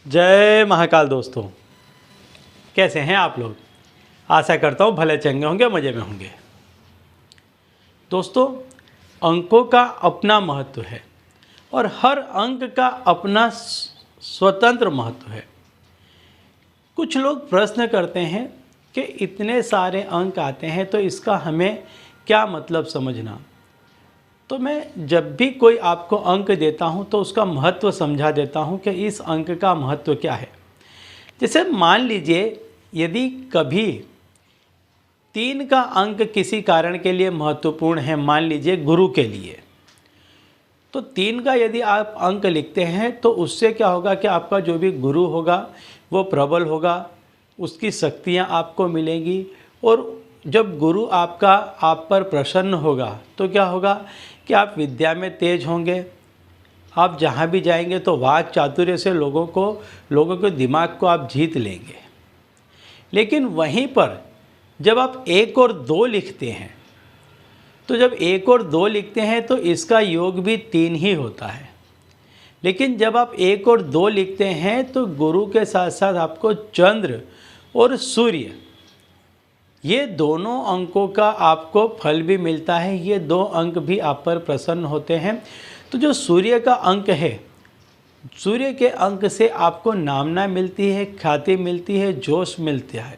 जय महाकाल दोस्तों, कैसे हैं आप लोग। आशा करता हूँ भले चंगे होंगे, मज़े में होंगे। दोस्तों, अंकों का अपना महत्व है और हर अंक का अपना स्वतंत्र महत्व है। कुछ लोग प्रश्न करते हैं कि इतने सारे अंक आते हैं तो इसका हमें क्या मतलब समझना। तो मैं जब भी कोई आपको अंक देता हूं तो उसका महत्व समझा देता हूं कि इस अंक का महत्व क्या है। जैसे मान लीजिए, यदि कभी 3 का अंक किसी कारण के लिए महत्वपूर्ण है, मान लीजिए गुरु के लिए, तो 3 का यदि आप अंक लिखते हैं तो उससे क्या होगा कि आपका जो भी गुरु होगा वो प्रबल होगा, उसकी शक्तियाँ आपको मिलेंगी। और जब गुरु आपका आप पर प्रसन्न होगा तो क्या होगा कि आप विद्या में तेज होंगे। आप जहाँ भी जाएंगे तो वाक चातुर्य से लोगों के दिमाग को आप जीत लेंगे। लेकिन वहीं पर जब आप 1 और 2 लिखते हैं, तो जब 1 और 2 लिखते हैं तो इसका योग भी 3 ही होता है। लेकिन जब आप 1 और 2 लिखते हैं तो गुरु के साथ साथ आपको चंद्र और सूर्य, ये दोनों अंकों का आपको फल भी मिलता है। ये 2 अंक भी आप पर प्रसन्न होते हैं। तो जो सूर्य का अंक है, सूर्य के अंक से आपको नामना मिलती है, ख्याति मिलती है, जोश मिलता है।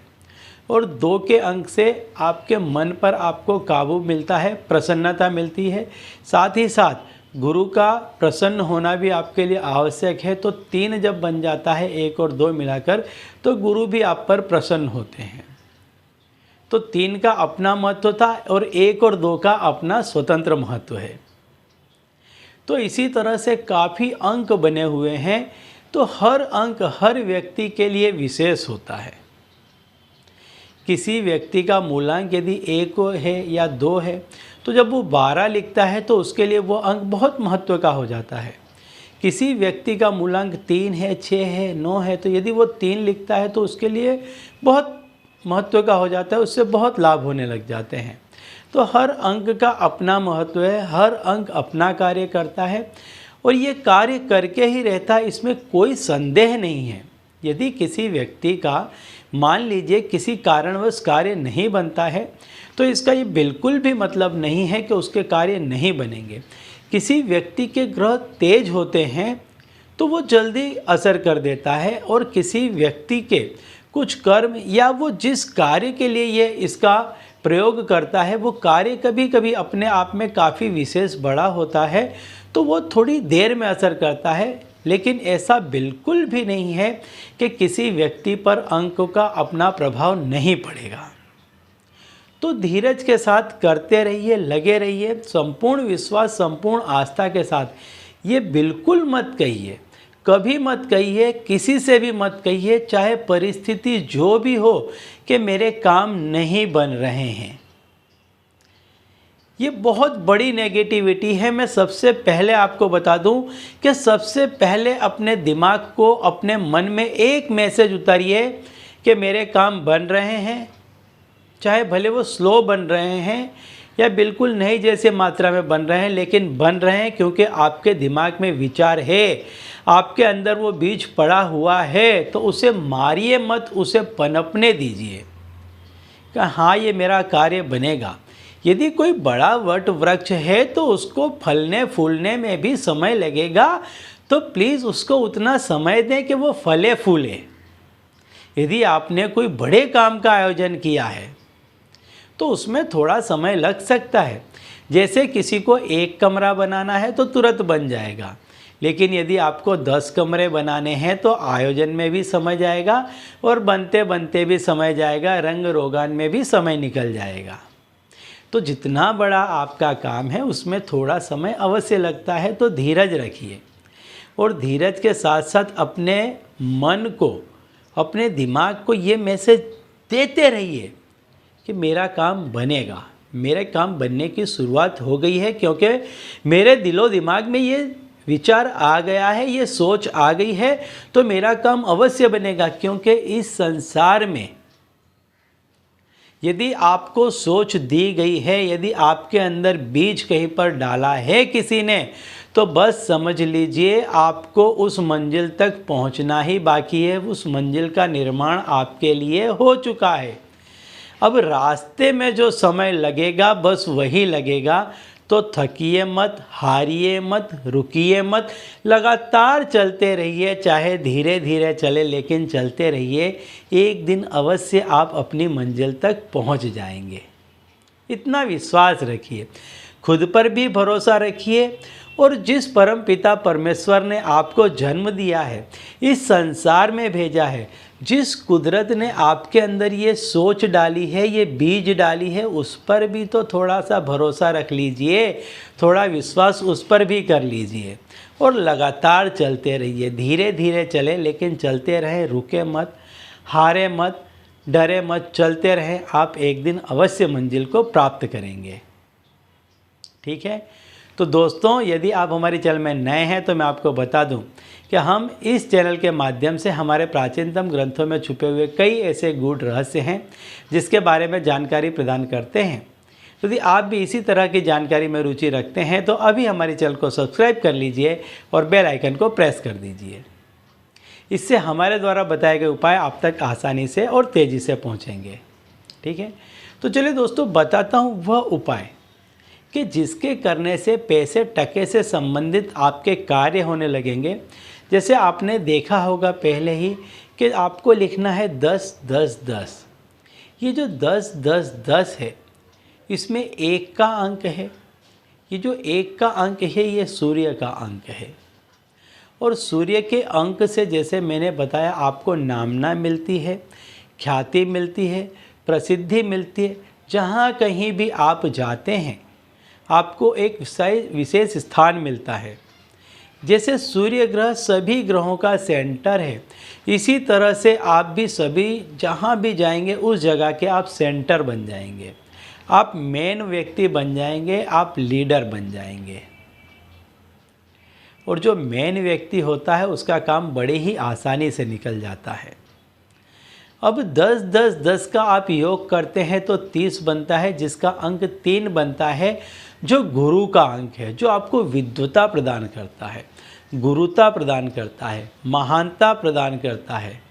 और 2 के अंक से आपके मन पर आपको काबू मिलता है, प्रसन्नता मिलती है। साथ ही साथ गुरु का प्रसन्न होना भी आपके लिए आवश्यक है। तो 3 जब बन जाता है 1 और 2 मिलाकर, तो गुरु भी आप पर प्रसन्न होते हैं। तो 3 का अपना महत्व था और 1 और 2 का अपना स्वतंत्र महत्व है। तो इसी तरह से काफ़ी अंक बने हुए हैं। तो हर अंक हर व्यक्ति के लिए विशेष होता है। किसी व्यक्ति का मूलांक यदि 1 है या 2 है, तो जब वो 12 लिखता है तो उसके लिए वो अंक बहुत महत्व का हो जाता है। किसी व्यक्ति का मूलांक 3 है, 6 है, 9 है, तो यदि वो 3 लिखता है तो उसके लिए बहुत महत्व का हो जाता है, उससे बहुत लाभ होने लग जाते हैं। तो हर अंक का अपना महत्व है, हर अंक अपना कार्य करता है और ये कार्य करके ही रहता है, इसमें कोई संदेह नहीं है। यदि किसी व्यक्ति का मान लीजिए किसी कारणवश कार्य नहीं बनता है, तो इसका ये बिल्कुल भी मतलब नहीं है कि उसके कार्य नहीं बनेंगे। किसी व्यक्ति के ग्रह तेज होते हैं तो वो जल्दी असर कर देता है, और किसी व्यक्ति के कुछ कर्म या वो जिस कार्य के लिए ये इसका प्रयोग करता है, वो कार्य कभी कभी अपने आप में काफ़ी विशेष बड़ा होता है, तो वो थोड़ी देर में असर करता है। लेकिन ऐसा बिल्कुल भी नहीं है कि किसी व्यक्ति पर अंक का अपना प्रभाव नहीं पड़ेगा। तो धीरज के साथ करते रहिए, लगे रहिए, संपूर्ण विश्वास, संपूर्ण आस्था के साथ। ये बिल्कुल मत कहिए, कभी मत कहिए, किसी से भी मत कहिए, चाहे परिस्थिति जो भी हो, कि मेरे काम नहीं बन रहे हैं। ये बहुत बड़ी नेगेटिविटी है। मैं सबसे पहले आपको बता दूं कि सबसे पहले अपने दिमाग को, अपने मन में एक मैसेज उतारिए कि मेरे काम बन रहे हैं, चाहे भले वो स्लो बन रहे हैं या बिल्कुल नहीं जैसे मात्रा में बन रहे हैं, लेकिन बन रहे हैं क्योंकि आपके दिमाग में विचार है, आपके अंदर वो बीज पड़ा हुआ है। तो उसे मारिए मत, उसे पनपने दीजिए कि हाँ, ये मेरा कार्य बनेगा। यदि कोई बड़ा वट वृक्ष है तो उसको फलने फूलने में भी समय लगेगा, तो प्लीज़ उसको उतना समय दें कि वो फले फूले। यदि आपने कोई बड़े काम का आयोजन किया है तो उसमें थोड़ा समय लग सकता है। जैसे किसी को 1 कमरा बनाना है तो तुरंत बन जाएगा, लेकिन यदि आपको 10 कमरे बनाने हैं तो आयोजन में भी समय जाएगा और बनते बनते भी समय जाएगा, रंग रोगान में भी समय निकल जाएगा। तो जितना बड़ा आपका काम है उसमें थोड़ा समय अवश्य लगता है। तो धीरज रखिए और धीरज के साथ साथ अपने मन को, अपने दिमाग को ये मैसेज देते रहिए कि मेरा काम बनेगा, मेरे काम बनने की शुरुआत हो गई है, क्योंकि मेरे दिलो दिमाग में ये विचार आ गया है, ये सोच आ गई है, तो मेरा काम अवश्य बनेगा। क्योंकि इस संसार में यदि आपको सोच दी गई है, यदि आपके अंदर बीज कहीं पर डाला है किसी ने, तो बस समझ लीजिए आपको उस मंजिल तक पहुंचना ही बाकी है। उस मंजिल का निर्माण आपके लिए हो चुका है। अब रास्ते में जो समय लगेगा बस वही लगेगा। तो थकिए मत, हारिए मत, रुकिए मत, लगातार चलते रहिए। चाहे धीरे धीरे चले लेकिन चलते रहिए। एक दिन अवश्य आप अपनी मंजिल तक पहुंच जाएंगे। इतना विश्वास रखिए, खुद पर भी भरोसा रखिए और जिस परम पिता परमेश्वर ने आपको जन्म दिया है, इस संसार में भेजा है, जिस कुदरत ने आपके अंदर ये सोच डाली है, ये बीज डाली है, उस पर भी तो थोड़ा सा भरोसा रख लीजिए, थोड़ा विश्वास उस पर भी कर लीजिए और लगातार चलते रहिए। धीरे धीरे चले लेकिन चलते रहें, रुके मत, हारे मत, डरे मत, चलते रहें। आप एक दिन अवश्य मंजिल को प्राप्त करेंगे। ठीक है। तो दोस्तों, यदि आप हमारे चैनल में नए हैं तो मैं आपको बता दूं कि हम इस चैनल के माध्यम से हमारे प्राचीनतम ग्रंथों में छुपे हुए कई ऐसे गूढ़ रहस्य हैं जिसके बारे में जानकारी प्रदान करते हैं। यदि आप भी इसी तरह की जानकारी में रुचि रखते हैं तो अभी हमारे चैनल को सब्सक्राइब कर लीजिए और बेल आइकन को प्रेस कर दीजिए। इससे हमारे द्वारा बताए गए उपाय आप तक आसानी से और तेज़ी से पहुँचेंगे। ठीक है। तो चलिए दोस्तों, बताता हूँ वह उपाय कि जिसके करने से पैसे टके से संबंधित आपके कार्य होने लगेंगे। जैसे आपने देखा होगा पहले ही कि आपको लिखना है 10 10 10। ये जो 10 10 10 है, इसमें 1 का अंक है। ये जो 1 का अंक है ये सूर्य का अंक है और सूर्य के अंक से, जैसे मैंने बताया, आपको नामना मिलती है, ख्याति मिलती है, प्रसिद्धि मिलती है। जहाँ कहीं भी आप जाते हैं आपको एक विशेष स्थान मिलता है। जैसे सूर्य ग्रह सभी ग्रहों का सेंटर है, इसी तरह से आप भी सभी जहाँ भी जाएंगे उस जगह के आप सेंटर बन जाएंगे, आप मेन व्यक्ति बन जाएंगे, आप लीडर बन जाएंगे। और जो मेन व्यक्ति होता है उसका काम बड़े ही आसानी से निकल जाता है। अब 10 10 10 का आप योग करते हैं तो 30 बनता है, जिसका अंक 3 बनता है, जो गुरु का अंक है, जो आपको विद्वता प्रदान करता है, गुरुता प्रदान करता है, महानता प्रदान करता है।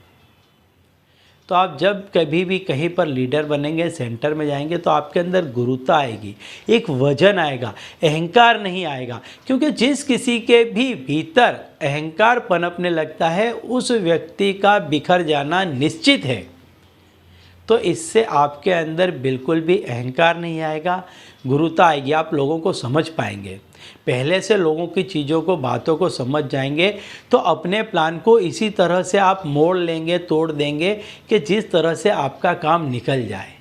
तो आप जब कभी भी कहीं पर लीडर बनेंगे, सेंटर में जाएंगे, तो आपके अंदर गुरुता आएगी, एक वजन आएगा, अहंकार नहीं आएगा। क्योंकि जिस किसी के भी भीतर अहंकार पनपने लगता है उस व्यक्ति का बिखर जाना निश्चित है। तो इससे आपके अंदर बिल्कुल भी अहंकार नहीं आएगा, गुरुता आएगी। आप लोगों को समझ पाएंगे, पहले से लोगों की चीज़ों को, बातों को समझ जाएंगे। तो अपने प्लान को इसी तरह से आप मोड़ लेंगे, तोड़ देंगे कि जिस तरह से आपका काम निकल जाए।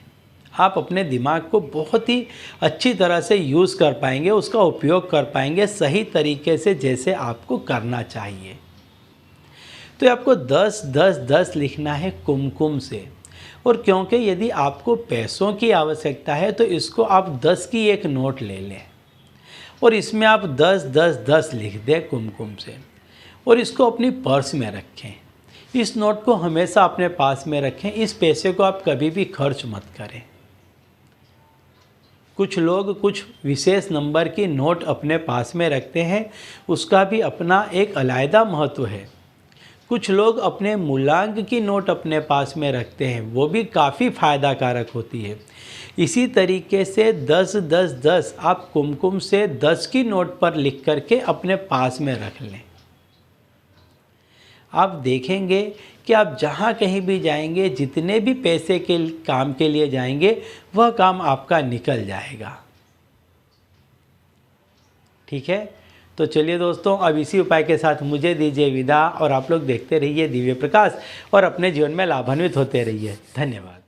आप अपने दिमाग को बहुत ही अच्छी तरह से यूज़ कर पाएंगे, उसका उपयोग कर पाएंगे सही तरीके से, जैसे आपको करना चाहिए। तो आपको 10 10 10 लिखना है कुमकुम से। और क्योंकि यदि आपको पैसों की आवश्यकता है तो इसको आप 10 की एक नोट ले लें और इसमें आप 10 10 10 लिख दें कुमकुम से और इसको अपनी पर्स में रखें। इस नोट को हमेशा अपने पास में रखें। इस पैसे को आप कभी भी खर्च मत करें। कुछ लोग कुछ विशेष नंबर की नोट अपने पास में रखते हैं, उसका भी अपना एक अलग महत्व है। कुछ लोग अपने मूलांक की नोट अपने पास में रखते हैं, वो भी काफ़ी फ़ायदा कारक होती है। इसी तरीके से 10 10 10 आप कुमकुम से 10 की नोट पर लिख करके अपने पास में रख लें। आप देखेंगे कि आप जहाँ कहीं भी जाएंगे, जितने भी पैसे के काम के लिए जाएंगे, वह काम आपका निकल जाएगा। ठीक है। तो चलिए दोस्तों, अब इसी उपाय के साथ मुझे दीजिए विदा और आप लोग देखते रहिए दिव्य प्रकाश और अपने जीवन में लाभान्वित होते रहिए। धन्यवाद।